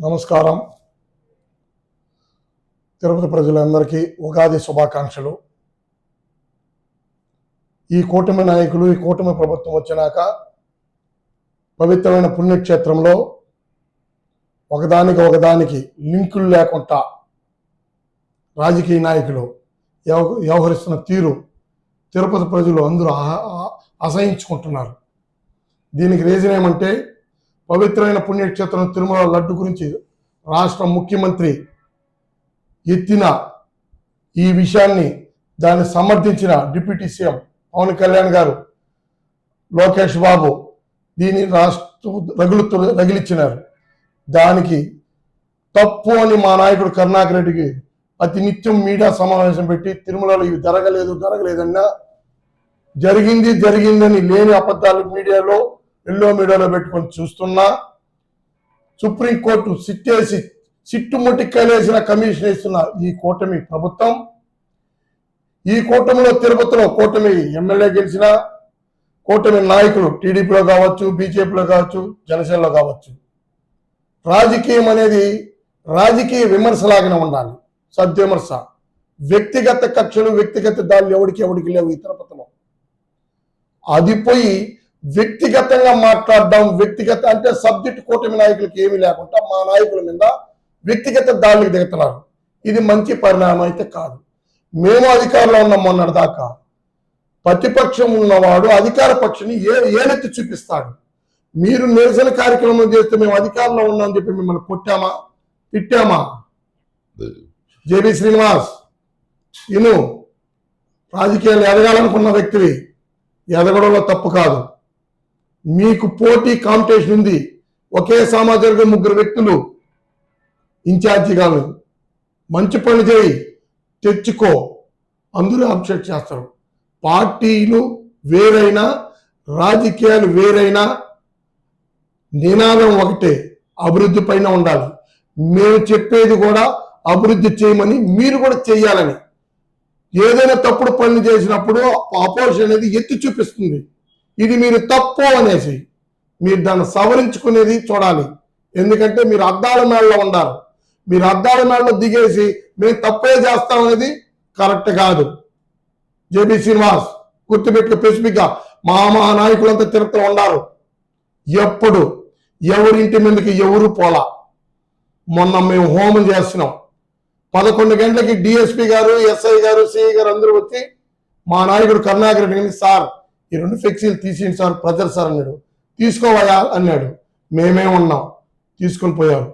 నమస్కారం. తిరుపతి ప్రజలందరికీ ఉగాది శుభాకాంక్షలు. ఈ కూటమి నాయకులు, ఈ కూటమి ప్రభుత్వం వచ్చినాక పవిత్రమైన పుణ్యక్షేత్రంలో ఒకదానికి లింకులు లేకుండా రాజకీయ నాయకులు వ్యవహరిస్తున్న తీరు తిరుపతి ప్రజలు అందరూ అసహించుకుంటున్నారు. దీనికి రీజన్ ఏమంటే, పవిత్రమైన పుణ్యక్షేత్రం తిరుమల లడ్డు గురించి రాష్ట్ర ముఖ్యమంత్రి ఎత్తిన ఈ విషయాన్ని దాన్ని సమర్థించిన డిప్యూటీ సీఎం పవన్ కళ్యాణ్ గారు, లోకేష్ బాబు దీన్ని రగిలిచ్చినారు. దానికి తప్పు అని మా నాయకుడు కరుణాకర్ రెడ్డికి ప్రతి నిత్యం మీడియా సమావేశం పెట్టి తిరుమలలో ఇవి జరగలేదన్నా జరిగిందని లేని అబద్ధాలు మీడియాలో మీడియాలో పెట్టుకొని చూస్తున్నా, సుప్రీంకోర్టు సిట్టుముట్టి కలేసిన కమిషన్ ఇస్తున్న ఈ కూటమి ప్రభుత్వం, ఈ కూటమిలో తిరుపతిలో కూటమి ఎమ్మెల్యే గెలిచిన కూటమి నాయకులు టీడీపీలో కావచ్చు, బీజేపీలో కావచ్చు, జనసేనలో కావచ్చు, రాజకీయం అనేది రాజకీయ విమర్శలాగానే ఉండాలి. సద్విమర్శ. వ్యక్తిగత కక్షలు, వ్యక్తిగత దాడులు ఎవరికి లేవు ఈ తిరుపతిలో. అది పోయి వ్యక్తిగతంగా మాట్లాడడం, వ్యక్తిగత అంటే సబ్జెక్ట్ కూటమి నాయకులకి ఏమీ లేకుండా మా నాయకుల మీద వ్యక్తిగత దాడులకు దిగుతున్నారు. ఇది మంచి పరిణామం అయితే కాదు. మేము అధికారంలో ఉన్నాం. మొన్నటి దాకా ప్రతిపక్షం ఉన్నవాడు అధికార పక్షాన్ని ఏలెత్తి చూపిస్తాడు. మీరు నిరసన కార్యక్రమం చేస్తే మేము అధికారంలో ఉన్నామని చెప్పి మిమ్మల్ని కొట్టామా, తిట్టామా? జేబీ శ్రీనివాస్, ఇను రాజకీయాలు ఎదగాలనుకున్న వ్యక్తివి, ఎదగడంలో తప్పు కాదు. మీకు పోటీ కాంపిటీషన్ ఉంది. ఒకే సామాజిక ముగ్గురు వ్యక్తులు ఇన్ఛార్జిగా మంచి పని చేయి, తెచ్చుకో, అందరూ అబ్జెక్ట్ చేస్తారు. పార్టీలు వేరైనా, రాజకీయాలు వేరైనా, నినాదం ఒకటే, అభివృద్ధి పైన ఉండాలి. మేము చెప్పేది కూడా అభివృద్ధి చేయమని, మీరు కూడా చెయ్యాలని. ఏదైనా తప్పుడు పనులు చేసినప్పుడు అపోజిషన్ అనేది ఎత్తి చూపిస్తుంది. ఇది మీరు తప్పు అనేసి మీరు దాన్ని సవరించుకునేది చూడాలి. ఎందుకంటే మీరు అద్దాల మేడలో ఉండాలి. మీరు అద్దాల మేడలో దిగేసి మేము తప్పే చేస్తామనేది కరెక్ట్ కాదు. జేబీ శ్రీనివాస్ గుర్తుపెట్టుకు, స్పెసిఫిక్గా మా నాయకులంతా తిరుగుతూ ఉండారు. ఎప్పుడు ఎవరింటి మీదకి ఎవరు పోలా. మొన్న మేము హోమం చేస్తున్నాం. 11 గంటలకి డిఎస్పీ గారు, ఎస్ఐ గారు, సిఐ గారు అందరూ వచ్చి మా నాయకుడు కరుణాకర్ రెడ్డి, సార్ ఈ 2 ఫ్లెక్సీలు తీసేయండి సార్, ప్రజర్ సార్ అన్నాడు. తీసుకోవయా అన్నాడు. మేమే ఉన్నాం, తీసుకొని పోయారు.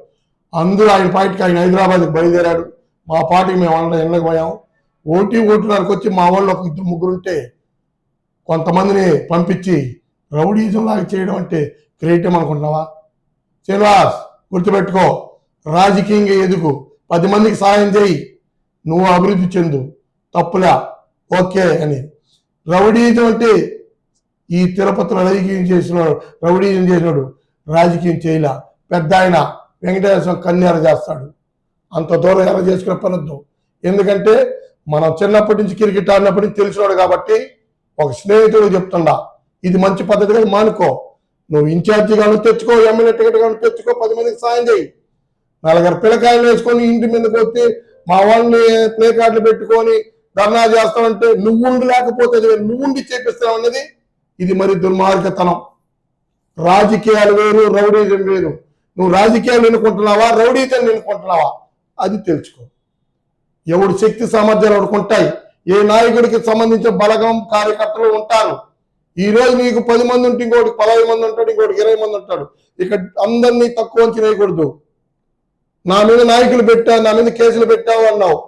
అందరూ ఆయన పార్టీకి, ఆయన హైదరాబాద్కి బయలుదేరాడు. మా పార్టీకి మేము వాళ్ళని ఎన్నకు పోయాం. ఓటున్నరకు వచ్చి మా వాళ్ళు ఒక 2-3 ఉంటే కొంతమందిని పంపించి రౌడీజం లాగా చేయడం అంటే క్రియేటివ్ అనుకుంటున్నావా? శ్రీనివాస్ గుర్తుపెట్టుకో, రాజకీయంగా ఎదుగు, 10 మందికి సాయం చేయి, నువ్వు అభివృద్ధి చెందు, తప్పులా ఓకే అని. రౌడీజం అంటే ఈ తిరుపతిలో రౌడీజం చేసినాడు రాజకీయం చేయలే. పెద్ద ఆయన వెంకటేశ్వర కన్యార చేస్తాడు. అంత దూరం ఎలా చేసుకునే పనొద్దు. ఎందుకంటే మనం చిన్నప్పటి నుంచి క్రికెట్ ఆడినప్పటి నుంచి తెలిసినాడు కాబట్టి ఒక స్నేహితుడు చెప్తుండా, ఇది మంచి పద్ధతిగా మానుకో. నువ్వు ఇన్ఛార్జిగాను తెచ్చుకో, ఎమ్మెల్యే టికెట్ గాను తెచ్చుకో, 10 మందికి సాయం చేయి. 4 పిల్లకాయలు వేసుకొని ఇంటి మీదకి వచ్చి మా వాళ్ళని ప్లే కార్డులు పెట్టుకొని ధర్నా చేస్తామంటే నువ్వుండి, లేకపోతే నువ్వుండి చేపిస్తావు అన్నది ఇది మరి దుర్మార్గతనం. రాజకీయాలు వేరు, రౌడీజం వేరు. నువ్వు రాజకీయాలు ఎన్నుకుంటున్నావా, రౌడీజం ఎన్నుకుంటున్నావా, అది తెలుసుకో. ఎవడు శక్తి సామర్థ్యాలు ఎవడుకుంటాయి. ఏ నాయకుడికి సంబంధించిన బలగం కార్యకర్తలు ఉంటారు. ఈ రోజు నీకు 10 మంది ఉంటే ఇంకోటి 15 మంది ఉంటాడు, ఇంకోటి 20 మంది ఉంటాడు. ఇక అందరినీ తక్కువ అంచనా వేయకూడదు. నా మీద నాయకులు పెట్టావు, నా మీద కేసులు పెట్టావు అన్నావు.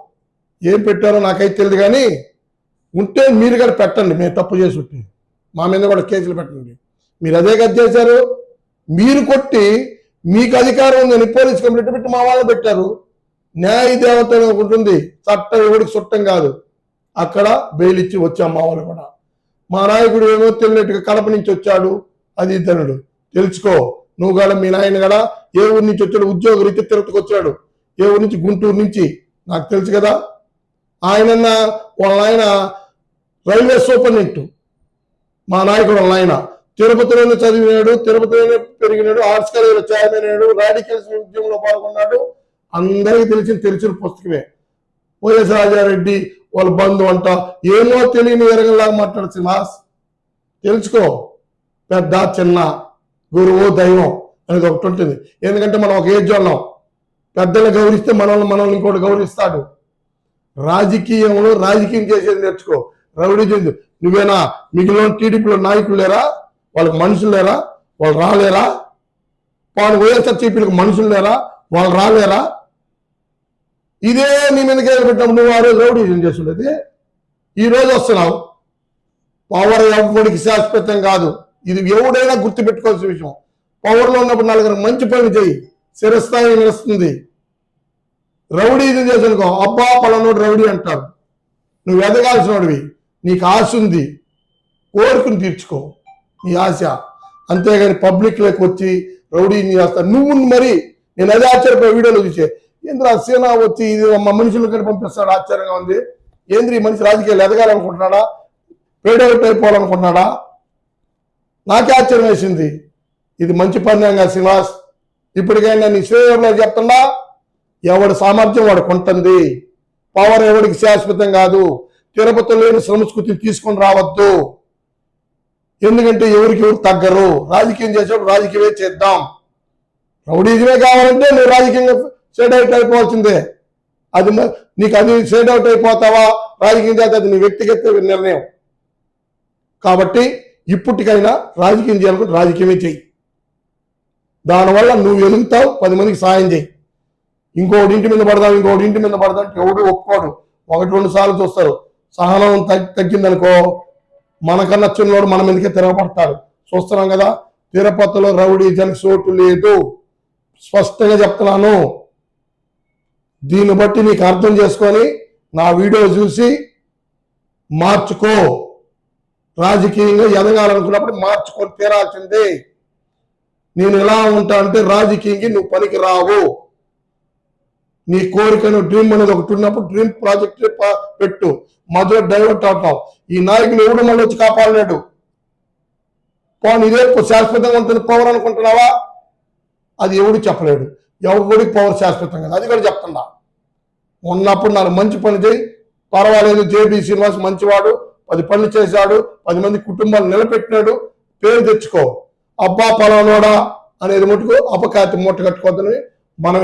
ఏం పెట్టారో నాకైతే తెలియదు, కానీ ఉంటే మీరు కూడా పెట్టండి. మేము తప్పు చేసి ఉంటే మా మీద కూడా కేసులు పెట్టండి. మీరు అదే కదా చేశారు. మీరు కొట్టి మీకు అధికారం ఉందని పోలీస్ కంప్లైంట్ పెట్టి మా వాళ్ళు పెట్టారు. న్యాయ దేవత ఉంటుంది, చట్టం ఎవరికి చుట్టం కాదు. అక్కడ బెయిల్ ఇచ్చి వచ్చాం మా వాళ్ళు కూడా. మా నాయకుడు ఏమో తెలియనట్టుగా కడప నుంచి వచ్చాడు, అది ఇతనుడు తెలుసుకో. నువ్వు కూడా మీ నాయన కూడా ఏ ఊరి నుంచి వచ్చాడు, ఉద్యోగ రీతి తిరుపతికి వచ్చాడు. ఏ ఊరి నుంచి? గుంటూరు నుంచి. నాకు తెలుసు కదా. వాళ్ళ ఆయన రైల్వే సూపరింటెండెంట్, మా నాయకుడు వాళ్ళ ఆయన తిరుపతిలోనే చదివినాడు, తిరుపతిలోనే పెరిగినాడు, ఆర్ట్స్ కాలేజీలో చైర్మన్ అయ్యాడు, రాడికల్స్ ఉద్యమంలో పాల్గొన్నాడు. అందరికీ తెలిసిన పుస్తకమే. వైఎస్ రాజారెడ్డి వాళ్ళ బంధు అంట, ఏమో తెలియని ఎరగలాగా మాట్లాడు శ్రీనివాస్. తెలుసుకో, పెద్ద చిన్న, గురువు దైవం అనేది ఒకటి ఉంటుంది. ఎందుకంటే మనం ఒక ఏజ్ ఉన్నాం. పెద్దలు గౌరవిస్తే మనల్ని ఇంకోటి గౌరవిస్తాడు. రాజకీయంలో రాజకీయం చేసేది నేర్చుకో. రౌడీ చెందు నువ్వేనా? మిగిలిన టీడీపీలో నాయకులు లేరా? వాళ్ళకి మనుషులు లేరా? వాళ్ళు రాలేరా? వాళ్ళు వైఎస్ఆర్సీపీలకు మనుషులు లేరా? వాళ్ళు రాలేరా? ఇదే నీ మీదకే పెట్టినప్పుడు నువ్వు ఆ రోజు రౌడీజం చేస్తుండేది. ఈ రోజు వస్తున్నావు. పవర్ ఎవరికి శాశ్వతం కాదు. ఇది ఎవడైనా గుర్తుపెట్టుకోవాల్సిన విషయం. పవర్లో ఉన్నప్పుడు నలుగురు మంచి పని చేయి, చిరస్థాయి నిలుస్తుంది. రౌడీజం చేసానుకో, అబ్బా పలానోడు రౌడీ అంటారు. నువ్వు ఎదగాల్సినోడివి, నీకు ఆశ ఉంది, కోరికను తీర్చుకో నీ ఆశ. అంతేగాని పబ్లిక్లోకి వచ్చి రౌడీని చేస్తా నువ్వు. మరి నేను అదే ఆశ్చర్యపోయి వీడియోలో చూసే, ఏంద్ర సేనా వచ్చి ఇది మా మనుషులు కానీ పంపిస్తాడు, ఆశ్చర్యంగా ఉంది. ఏంద్ర ఈ మనిషి రాజకీయాలు ఎదగాలనుకుంటున్నాడా, పేడౌట్ అయిపోవాలనుకుంటున్నాడా? నాకే ఆశ్చర్యం వేసింది. ఇది మంచి పనిగా శ్రీనివాస్. ఇప్పటికైనా నీ శ్రేయంలో చెప్తున్నా, ఎవడి సామర్థ్యం వాడికి ఉంటుంది. పవర్ ఎవడికి శాశ్వతం కాదు. తిరుపతి లేని సంస్కృతిని తీసుకొని రావద్దు. ఎందుకంటే ఎవరికి ఎవరు తగ్గరు. రాజకీయం చేసేప్పుడు రాజకీయమే చేద్దాం. రౌడీజమే కావాలంటే నువ్వు రాజకీయంగా షేడ్ అవుట్ అయిపోవాల్సిందే. అది నీకు అది షేడ్ అవుట్ అయిపోతావా రాజకీయం చేస్తే అది నీ వ్యక్తిగత నిర్ణయం. కాబట్టి ఇప్పటికైనా రాజకీయం చేయాలనుకుంటే రాజకీయమే చెయ్యి. దానివల్ల నువ్వు ఎదుగుతావు, 10 మందికి సాయం చేయి. ఇంకోటి ఇంటి మీద పడదాం అంటే ఎవడు ఒప్పుకోడు. 1-2 సార్లు చూస్తారు. సహనం తగ్గిందనుకో, మనకన్నా చిన్నోడు మన మీదకే తిరగబడతాడు. చూస్తున్నాం కదా, తిరుపతిలో రౌడీజానికి చోటు లేదు. స్పష్టంగా చెప్తున్నాను. దీన్ని బట్టి నీకు అర్థం చేసుకొని నా వీడియో చూసి మార్చుకో. రాజకీయంగా ఎదగాలనుకున్నప్పుడు మార్చుకొని తీరాల్సిందే. నేను ఎలా ఉంటా అంటే రాజకీయంగా నువ్వు పనికి రావు. నీ కోరికను డ్రీమ్ అనేది ఒకటి ఉన్నప్పుడు డ్రీమ్ ప్రాజెక్ట్ పెట్టు. మధ్యలో డైవర్ట్ అవుతావు. ఈ నాయకులు ఎవడు మళ్ళీ వచ్చి కాపాడలేడు. పోనీ ఇదే శాశ్వతంగా ఉంటుంది పవర్ అనుకుంటున్నావా? అది ఎవడు చెప్పలేడు. ఎవరికి పవర్ శాశ్వతం కదా, అది కూడా చెప్తున్నా. ఉన్నప్పుడు నాకు మంచి పని చేయి, పర్వాలేదు. జేబీ శ్రీనివాస్ మంచివాడు, 10 పనులు చేశాడు, 10 మంది కుటుంబాలు నిలబెట్టినాడు, పేరు తెచ్చుకో. అబ్బా పలానోడా అనేది మటుకు అపఖ్యాతి మూట కట్టుకోవద్దని మనం